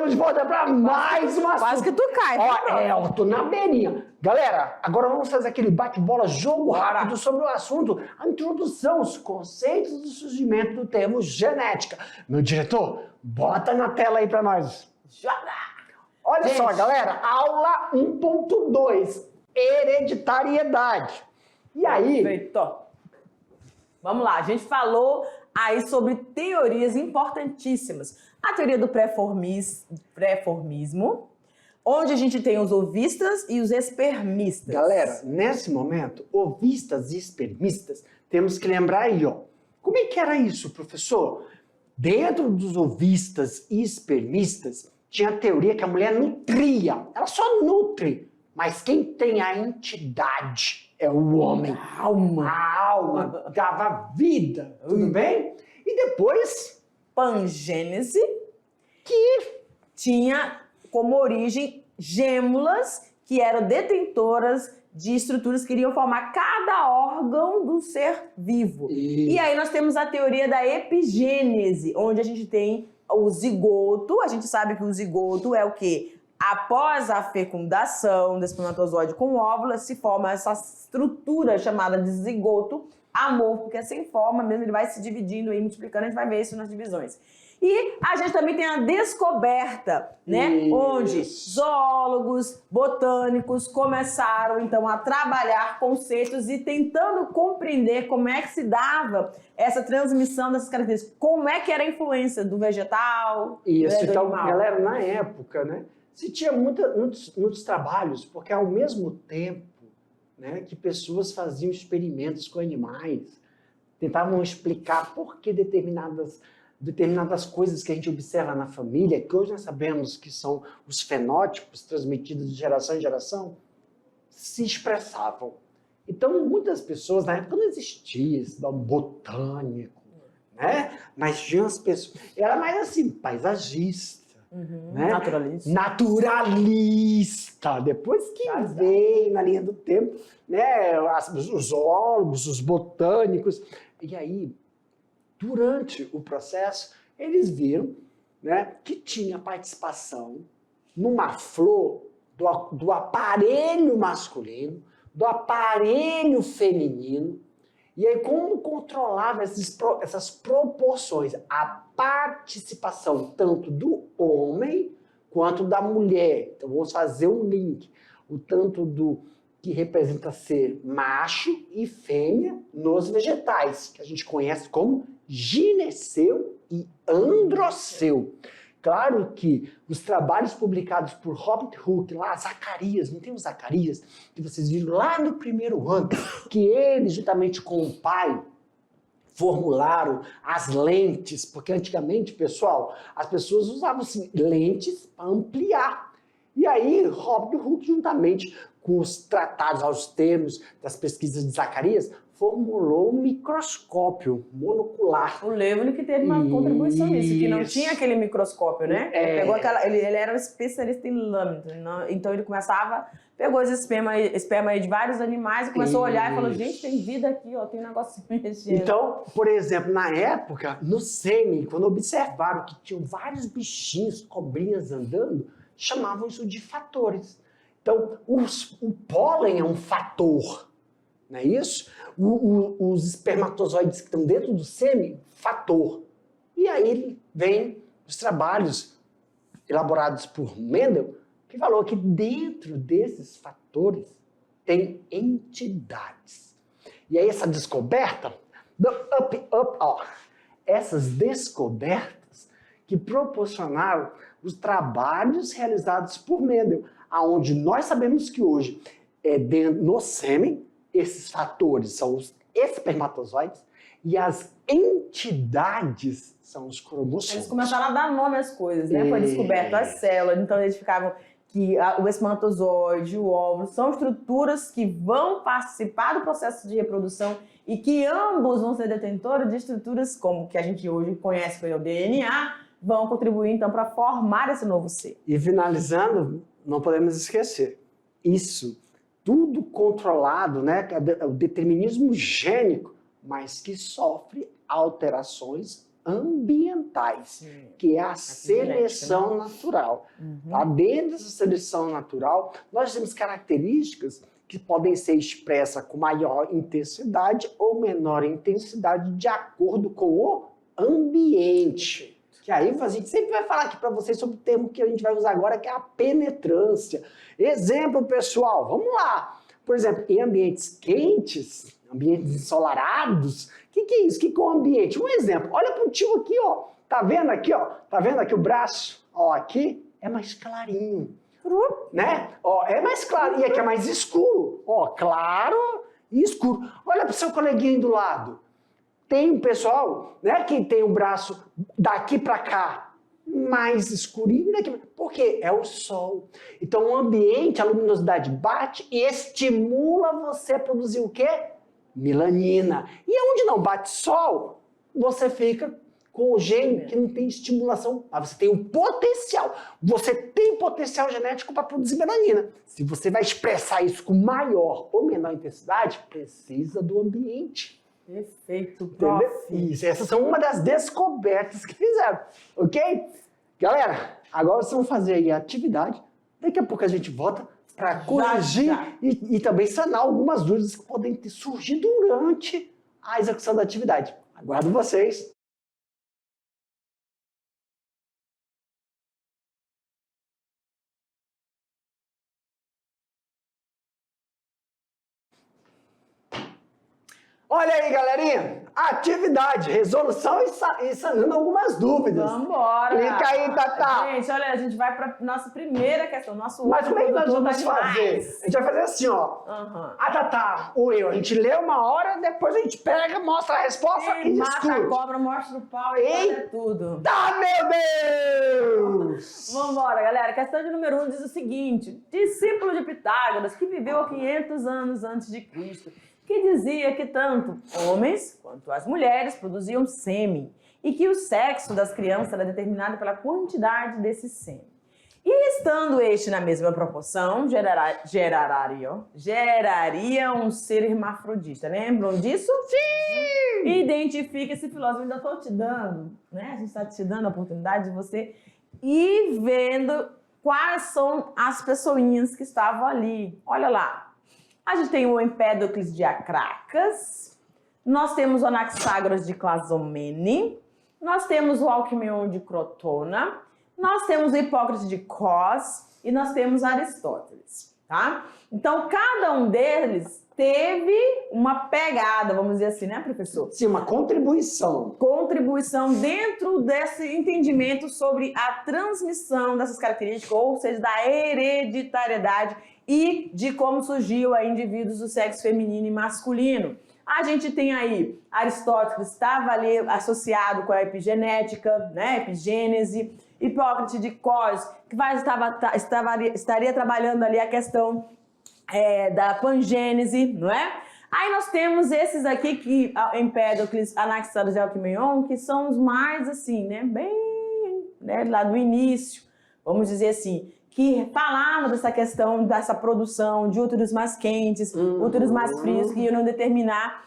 Estamos de volta para mais uma... Quase que tu cai. Eu tô na beirinha. Galera, agora vamos fazer aquele bate-bola, jogo rápido sobre o assunto, a introdução, os conceitos do surgimento do termo genética. Meu diretor, bota na tela aí para nós. Joga! Olha só, galera, aula 1.2, hereditariedade. E aí... Perfeito. Vamos lá, a gente falou aí sobre teorias importantíssimas. A teoria do pré-formismo, onde a gente tem os ovistas e os espermistas. Galera, nesse momento, ovistas e espermistas, temos que lembrar aí, ó. Como é que era isso, professor? Dentro dos ovistas e espermistas, tinha a teoria que a mulher nutria. Ela só nutre. Mas quem tem a entidade é o homem. A alma. A alma dava vida. Tudo bem? E depois... Pangênese, que tinha como origem gêmulas que eram detentoras de estruturas que iriam formar cada órgão do ser vivo. E aí nós temos a teoria da epigênese, onde a gente tem o zigoto. A gente sabe que o zigoto é o quê? Após a fecundação do espermatozoide com o óvulo, se forma essa estrutura chamada de zigoto amorfo, que é sem forma mesmo, ele vai se dividindo e multiplicando, a gente vai ver isso nas divisões. E a gente também tem a descoberta, né? Isso. Onde zoólogos, botânicos começaram, então, a trabalhar conceitos e tentando compreender como é que se dava essa transmissão dessas características. Como é que era a influência do vegetal, isso. do Então, animal. galera, na época, né, se tinha muitos trabalhos, porque ao mesmo tempo, né, que pessoas faziam experimentos com animais, tentavam explicar por que determinadas coisas que a gente observa na família, que hoje nós sabemos que são os fenótipos transmitidos de geração em geração, se expressavam. Então, muitas pessoas, na época não existia esse nome botânico, né? Mas tinha as pessoas... Era mais assim, paisagista. Né? Naturalista. Depois que veio na linha do tempo, né? Os zoólogos, os botânicos. E aí, durante o processo, eles viram, né, que tinha participação numa flor do aparelho masculino, do aparelho feminino. E aí, como controlava essas proporções? A participação tanto do homem quanto da mulher. Então, vamos fazer um link. O tanto do que representa ser macho e fêmea nos vegetais, que a gente conhece como gineceu e androceu. Claro que os trabalhos publicados por Robert Hooke, lá, Zacarias, não tem o Zacarias, que vocês viram lá no primeiro ano, que ele, juntamente com o pai, formularam as lentes, porque antigamente, pessoal, as pessoas usavam assim, lentes para ampliar. E aí, Robert Hooke, juntamente com os tratados aos termos das pesquisas de Zacarias, formulou um microscópio monocular. O Leuwenhoek que teve uma contribuição nisso, que não tinha aquele microscópio, né? Ele era um especialista em lâmina, então ele pegou esse esperma aí de vários animais e começou a olhar e falou, gente, tem vida aqui, ó, tem um negócio mexendo. Então, por exemplo, na época, no sêmen, quando observaram que tinham vários bichinhos, cobrinhas andando, chamavam isso de fatores. Então, o pólen é um fator, não é isso? Os espermatozoides que estão dentro do sêmen, fator. E aí vem os trabalhos elaborados por Mendel, que falou que dentro desses fatores tem entidades. E aí essa descoberta, essas descobertas que proporcionaram os trabalhos realizados por Mendel, aonde nós sabemos que hoje, no sêmen, esses fatores são os espermatozoides e as entidades são os cromossomos. Eles começaram a dar nome às coisas, né? Foi descoberto as células, então eles ficavam que o espermatozoide, o óvulo, são estruturas que vão participar do processo de reprodução e que ambos vão ser detentores de estruturas como que a gente hoje conhece como o DNA, vão contribuir então para formar esse novo ser. E finalizando, não podemos esquecer, isso tudo controlado, né, o determinismo gênico, mas que sofre alterações ambientais, que é a seleção natural. Tá? Dentro dessa seleção natural, nós temos características que podem ser expressas com maior intensidade ou menor intensidade de acordo com o ambiente. Que aí a gente sempre vai falar aqui para vocês sobre o termo que a gente vai usar agora, que é a penetrância. Exemplo, pessoal, vamos lá. Por exemplo, em ambientes quentes, ambientes ensolarados, o que é isso? O que é o ambiente? Um exemplo, olha para o tio aqui, ó. Tá vendo aqui, ó? Tá vendo aqui o braço? Ó, aqui é mais clarinho. Né? Ó, é mais claro. E aqui é mais escuro. Ó, claro e escuro. Olha para o seu coleguinha do lado. Tem um pessoal, né, que tem o braço daqui para cá mais escurinho daqui. Por quê? É o sol. Então o ambiente, a luminosidade bate e estimula você a produzir o quê? Melanina. E onde não bate sol, você fica com o gene que não tem estimulação, mas você tem um potencial. Você tem potencial genético para produzir melanina. Se você vai expressar isso com maior ou menor intensidade, precisa do ambiente. Perfeito, prof. Isso, essas são uma das descobertas que fizeram, ok? Galera, agora vocês vão fazer aí a atividade. Daqui a pouco a gente volta para corrigir e também sanar algumas dúvidas que podem ter surgido durante a execução da atividade. Aguardo vocês. Olha aí, galerinha, atividade, resolução e sanando algumas dúvidas. Vambora! Clica aí, Tatá. Gente, olha, a gente vai para nossa primeira questão, nosso Mas como é que nós vamos tá fazer? A gente vai fazer assim, ó. A Tatá ou eu, a gente lê uma hora, depois a gente pega, mostra a resposta e discute. Mata a cobra, mostra o pau e olha tudo. Tá, meu Deus! Vambora, galera. Questão de número 1 diz o seguinte. Discípulo de Pitágoras, que viveu há 500 anos antes de Cristo, que dizia que tanto homens quanto as mulheres produziam sêmen e que o sexo das crianças era determinado pela quantidade desse sêmen. E estando este na mesma proporção, geraria um ser hermafrodita. Lembram disso? Sim! Identifica esse filósofo. Ainda estou te dando, né? A gente está te dando a oportunidade de você ir vendo quais são as pessoinhas que estavam ali. Olha lá. A gente tem o Empédocles de Acracas, nós temos o Anaxágoras de Clazomene, nós temos o Alquimeion de Crotona, nós temos o Hipócrates de Cos e nós temos Aristóteles, tá? Então, cada um deles teve uma pegada, vamos dizer assim, né, professor? Sim, uma contribuição. Contribuição dentro desse entendimento sobre a transmissão dessas características, ou seja, da hereditariedade e de como surgiu a indivíduos do sexo feminino e masculino. A gente tem aí Aristóteles, estava ali associado com a epigenética, né, epigênese, Hipócrates de Cos, que estaria trabalhando ali a questão da pangênese, não é? Aí nós temos esses aqui, que Empédocles, Anaxágoras e Alquimeion, que são os mais assim, né, bem, né, lá do início, vamos dizer assim, que falavam dessa questão, dessa produção de úteros mais quentes, úteros mais frios, que iam determinar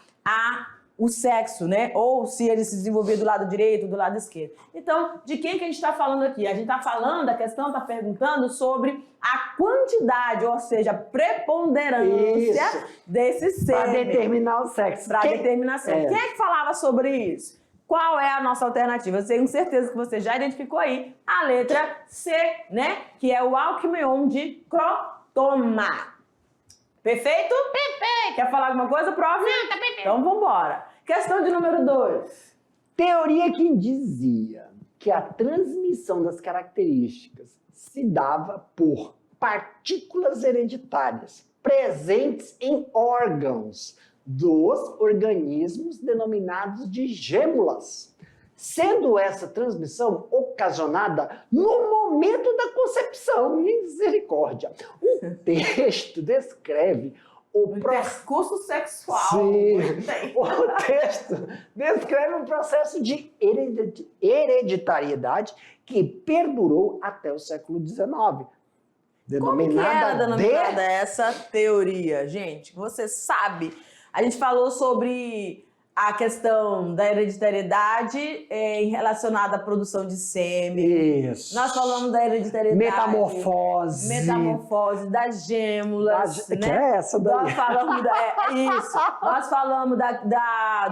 o sexo, né? Ou se ele se desenvolver do lado direito ou do lado esquerdo. Então, de quem que a gente está falando aqui? A gente está falando, a questão está perguntando sobre a quantidade, ou seja, a preponderância desse sêmen. Para determinar o sexo. Para determinação. Quem é que falava sobre isso? Qual é a nossa alternativa? Eu tenho certeza que você já identificou aí a letra C, né? Que é o Alquimeion de Crotona. Perfeito? Perfeito! Quer falar alguma coisa, prof? Não, tá perfeito. Então vamos embora. Questão de número 2. Teoria que dizia que a transmissão das características se dava por partículas hereditárias presentes em órgãos dos organismos denominados de gêmulas, sendo essa transmissão ocasionada no momento da concepção. Misericórdia! O texto descreve o percurso sexual. Sim. O texto descreve um processo de hereditariedade que perdurou até o século XIX. Como que era denominada essa teoria, gente? Você sabe? A gente falou sobre a questão da hereditariedade relacionada à produção de sêmen. Isso. Nós falamos da hereditariedade. Metamorfose. Metamorfose das gêmulas. Que né? é essa daí? Nós falamos isso. Nós falamos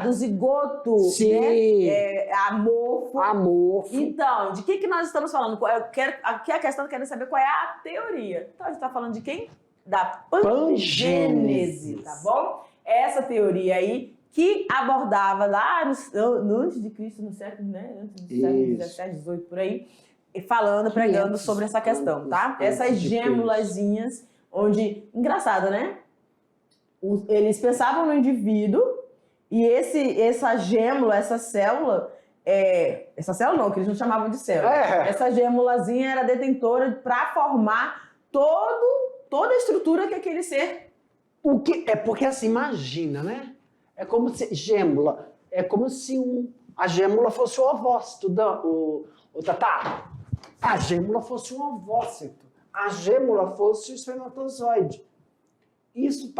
do zigoto, Sim. né? Amorfo. Amorfo. Então, de que nós estamos falando? Aqui a questão que eu quero saber qual é a teoria. Então, a gente está falando de quem? Da pangênese, tá bom? Essa teoria aí que abordava lá no antes de Cristo, no século, né? Antes do século 17, 18, por aí, pregando sobre essa questão, tá? Essas gêmulazinhas, onde, engraçado, né? Eles pensavam no indivíduo e essa gêmula, essa célula não, que eles não chamavam de célula. Essa gêmulazinha era detentora para formar toda a estrutura que aquele ser. É porque assim, imagina, né? É como se gêmula, é como se a gêmula fosse o ovócito, o Tatá. A gêmula fosse um ovócito, a gêmula fosse o espermatozoide. Isso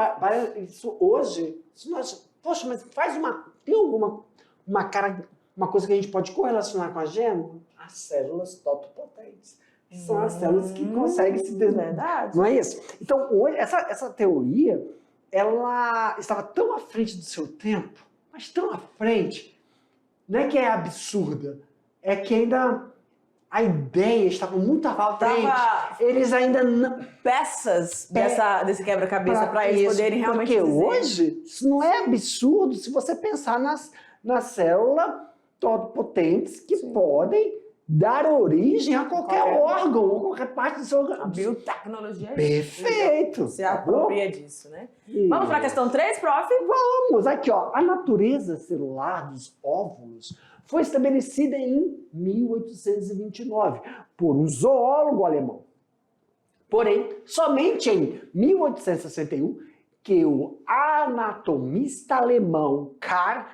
hoje, se nós, poxa, mas tem uma coisa que a gente pode correlacionar com a gêmula? As células totopotentes. São as células que conseguem se desenvolver. Não é isso? Então, hoje, essa teoria, ela estava tão à frente do seu tempo, mas tão à frente, não é que é absurda, é que ainda a ideia estava muito à frente. Eles ainda não... Peças desse quebra-cabeça para eles poderem realmente porque dizer. Hoje, isso não é absurdo se você pensar nas células totopotentes que podem dar origem a qualquer órgão, ou qualquer parte do seu organismo. A biotecnologia é perfeito. Você apropria disso, né? Vamos para a questão 3, prof? Vamos, aqui ó. A natureza celular dos óvulos foi estabelecida em 1829 por um zoólogo alemão. Porém, somente em 1861 que o anatomista alemão Karl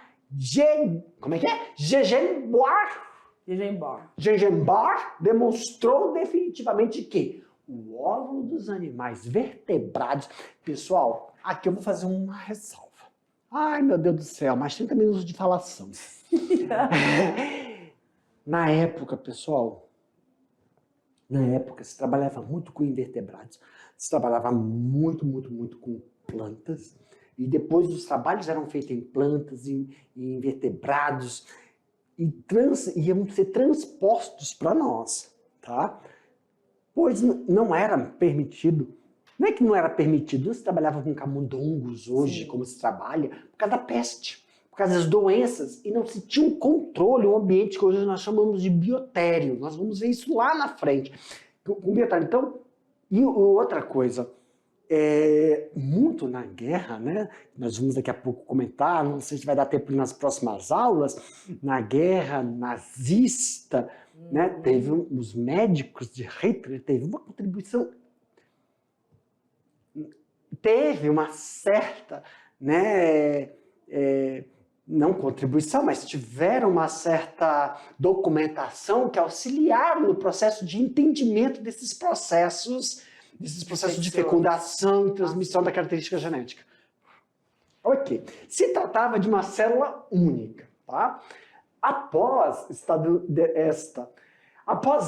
Gegenbaur demonstrou definitivamente que o óvulo dos animais vertebrados... Pessoal, aqui eu vou fazer uma ressalva. Ai, meu Deus do céu, mais 30 minutos de falação. Na época, pessoal, se trabalhava muito com invertebrados. Se trabalhava muito com plantas. E depois os trabalhos eram feitos em plantas, em invertebrados, e iam ser transpostos para nós, tá? Pois não era permitido, não é que não era permitido, se trabalhava com camundongos hoje, Sim. como se trabalha, por causa da peste, por causa das doenças, e não se tinha um controle, um ambiente que hoje nós chamamos de biotério. Nós vamos ver isso lá na frente. Com biotério. Então, e outra coisa, muito na guerra, né? Nós vamos daqui a pouco comentar, não sei se vai dar tempo nas próximas aulas, na guerra nazista, né? Teve os médicos de Hitler, teve uma contribuição, teve uma certa, né? Não contribuição, mas tiveram uma certa documentação que auxiliaram no processo de entendimento desses processos de fecundação e transmissão da característica genética. Ok. Se tratava de uma célula única, tá? Após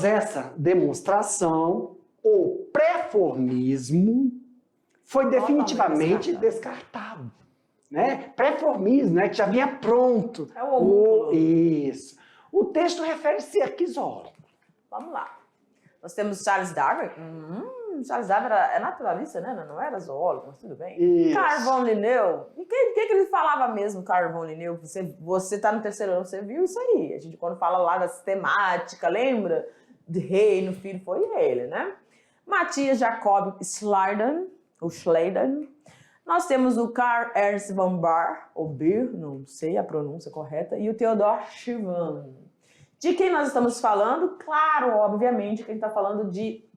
essa demonstração, o pré-formismo foi definitivamente descartado. Né? Pré-formismo, né? Que já vinha pronto. É o homúnculo. Isso. O texto refere-se a que zoólogo? Vamos lá. Nós temos Charles Darwin. Charles Darwin é naturalista, né? Não era zoólogo, mas tudo bem. Isso. Carl von Linné. E o que ele falava mesmo, Carl von Linné? Você tá no terceiro ano, você viu isso aí. A gente, quando fala lá da sistemática, lembra? De reino, filho, foi ele, né? Matthias Jacob Schleiden, ou Schleiden. Nós temos o Karl Ernst von Baer, ou Beer, não sei a pronúncia correta, e o Theodor Schwann. De quem nós estamos falando? Claro, obviamente, que a gente está falando de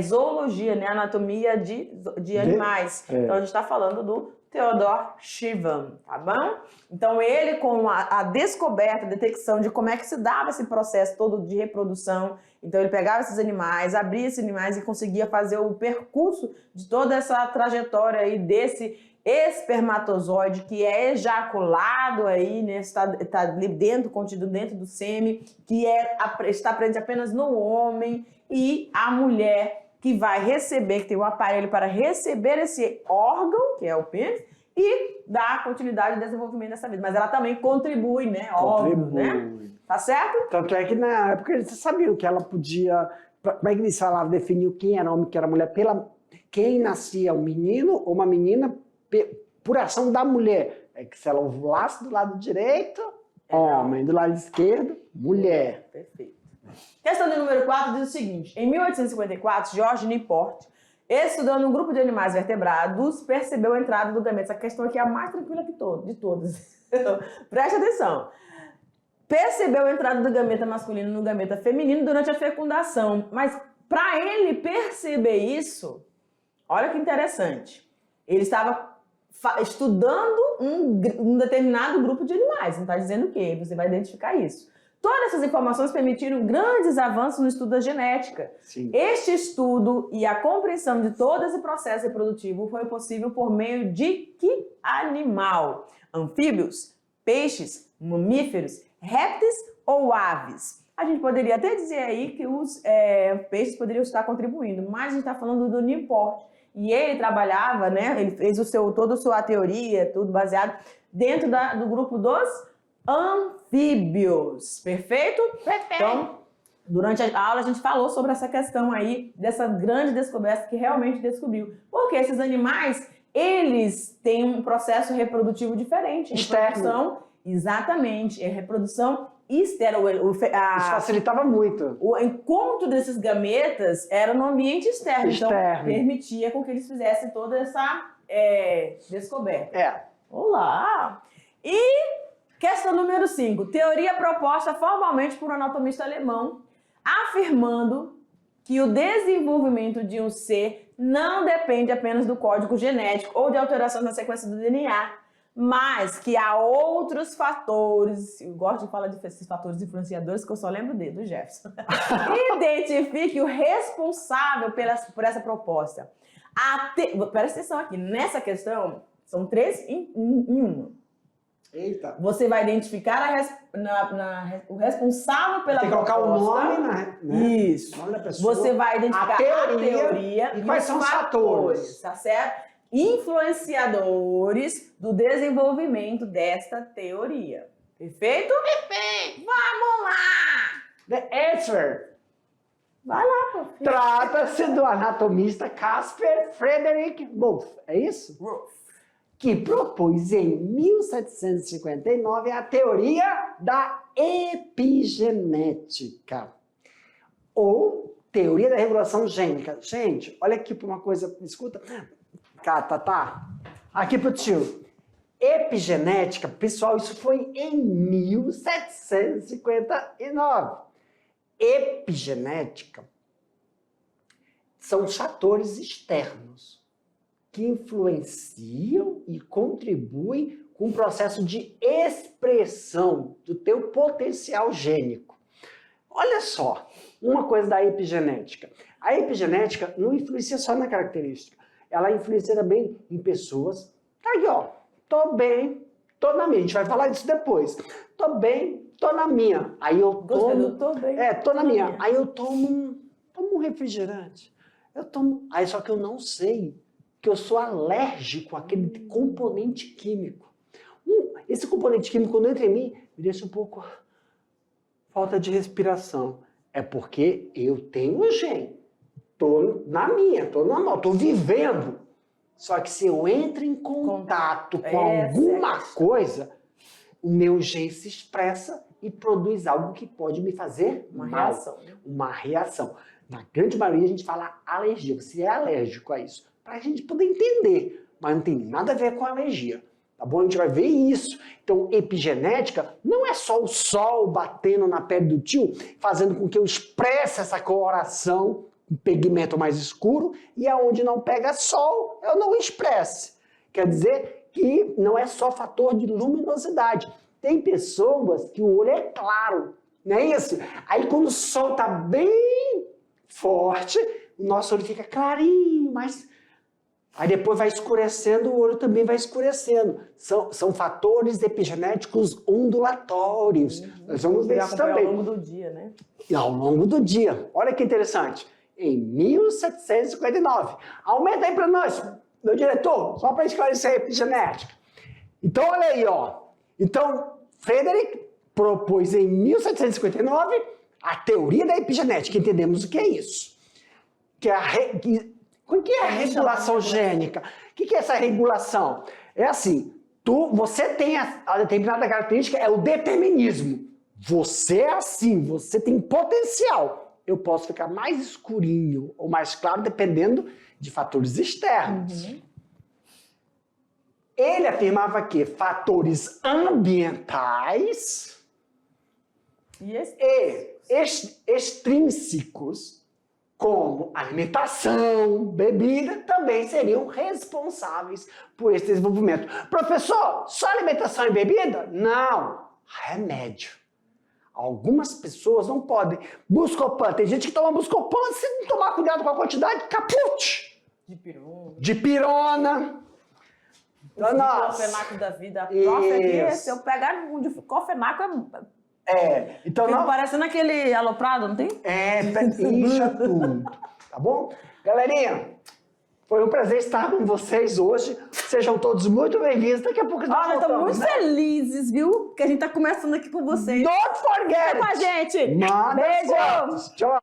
zoologia, né? Anatomia de animais. Então, a gente está falando do Theodor Schwann, tá bom? Então, ele, com a descoberta, a detecção de como é que se dava esse processo todo de reprodução, então ele pegava esses animais, abria esses animais e conseguia fazer o percurso de toda essa trajetória aí desse espermatozoide que é ejaculado aí, né, está dentro, contido dentro do sêmen, que está presente apenas no homem, e a mulher que vai receber, que tem um aparelho para receber esse órgão, que é o pênis, e dar continuidade ao desenvolvimento dessa vida. Mas ela também contribui, né? Óbvio, né? Tá certo? Tanto é que na época eles sabiam que ela podia... Como é que eles falavam? Definiu quem era homem, quem era mulher, quem nascia um menino ou uma menina por ação da mulher. É que se ela ovulasse do lado direito, homem, do lado esquerdo, mulher. Perfeito. Questão de número 4 diz o seguinte: em 1854, George Newport, estudando um grupo de animais vertebrados, percebeu a entrada do gameta. Essa questão aqui é a mais tranquila de todas. Preste atenção. Percebeu a entrada do gameta masculino no gameta feminino durante a fecundação. Mas para ele perceber isso, olha que interessante. Ele estava estudando um determinado grupo de animais. Não está dizendo o quê? Você vai identificar isso. Todas essas informações permitiram grandes avanços no estudo da genética. Sim. Este estudo e a compreensão de todo esse processo reprodutivo foi possível por meio de que animal? Anfíbios, peixes, mamíferos, répteis ou aves? A gente poderia até dizer aí que os peixes poderiam estar contribuindo, mas a gente está falando do Newport. E ele trabalhava, né? Ele fez toda a sua teoria, tudo baseado dentro do grupo dos anfíbios. Perfeito? Perfeito. Então, durante a aula a gente falou sobre essa questão aí, dessa grande descoberta que realmente descobriu. Porque esses animais, eles têm um processo reprodutivo diferente. Externo. Exatamente. É reprodução externa. Isso facilitava muito. O encontro desses gametas era no ambiente externo. Então, permitia com que eles fizessem toda essa descoberta. Olá! E questão número 5. Teoria proposta formalmente por um anatomista alemão, afirmando que o desenvolvimento de um ser não depende apenas do código genético ou de alterações na sequência do DNA, mas que há outros fatores, eu gosto de falar desses fatores influenciadores, que eu só lembro do Jefferson. Identifique o responsável por essa proposta. Presta atenção aqui, nessa questão, são 3 em 1. Eita. Você vai identificar o responsável pela proposta. Tem que colocar o nome, né? Isso. O nome da pessoa. Você vai identificar a teoria e quais são os fatores. Tá certo? Influenciadores do desenvolvimento desta teoria. Perfeito? Perfeito. Vamos lá! The answer. Vai lá, professor. Trata-se do anatomista Caspar Friedrich Wolff. É isso? Wolff. Que propôs em 1759 a teoria da epigenética, ou teoria da regulação gênica. Gente, olha aqui para uma coisa, escuta. Tá. Aqui pro tio. Epigenética, pessoal, isso foi em 1759. Epigenética são os fatores externos que influenciam e contribuem com o processo de expressão do teu potencial gênico. Olha só, uma coisa da epigenética. A epigenética não influencia só na característica, ela influencia também em pessoas. Aí, ó, tô bem, tô na minha. A gente vai falar disso depois. Tô bem, tô na minha. Aí eu tomo... Tô bem. tô na minha. Aí eu tomo um refrigerante. Aí só que eu não sei que eu sou alérgico àquele componente químico. Esse componente químico, quando entra em mim, me deixa um pouco falta de respiração. É porque eu tenho o gene. Tô na minha, tô normal, tô vivendo. Só que se eu entro em contato com alguma coisa, o meu gene se expressa e produz algo que pode me fazer reação. Uma reação. Na grande maioria a gente fala alergia. Você é alérgico a isso. Para a gente poder entender, mas não tem nada a ver com alergia, tá bom? A gente vai ver isso. Então, epigenética não é só o sol batendo na pele do tio, fazendo com que eu expresse essa coloração, um pigmento mais escuro, e aonde não pega sol, eu não expresse. Quer dizer que não é só fator de luminosidade. Tem pessoas que o olho é claro, não é isso? Aí quando o sol está bem forte, o nosso olho fica clarinho, mas Aí depois vai escurecendo, o olho também vai escurecendo. São fatores epigenéticos ondulatórios. Nós vamos ver isso também. Ao longo do dia, né? E ao longo do dia. Olha que interessante. Em 1759. Aumenta aí para nós, meu diretor, só para esclarecer a epigenética. Então, olha aí, ó. Então, Frederick propôs em 1759 a teoria da epigenética. Entendemos o que é isso. Que é o que é a regulação gênica? O que é essa regulação? É assim, você tem a determinada característica, é o determinismo. Você é assim, você tem potencial. Eu posso ficar mais escurinho ou mais claro dependendo de fatores externos. Uhum. Ele afirmava que fatores ambientais e extrínsecos, como alimentação, bebida, também seriam responsáveis por esse desenvolvimento. Professor, só alimentação e bebida? Não, remédio. Algumas pessoas não podem. Buscopan, tem gente que toma Buscopan, se não tomar cuidado com a quantidade, caput! Dipirona. Diclofenaco da vida. Se eu pegar um diclofenaco, então fica parecendo aquele aloprado, não tem? Incha tudo. Tá bom? Galerinha, foi um prazer estar com vocês hoje. Sejam todos muito bem-vindos. Daqui a pouco nós estamos muito felizes, viu? Que a gente tá começando aqui com vocês. Don't forget! Fica com a gente! Manda beijo! fotos. Tchau!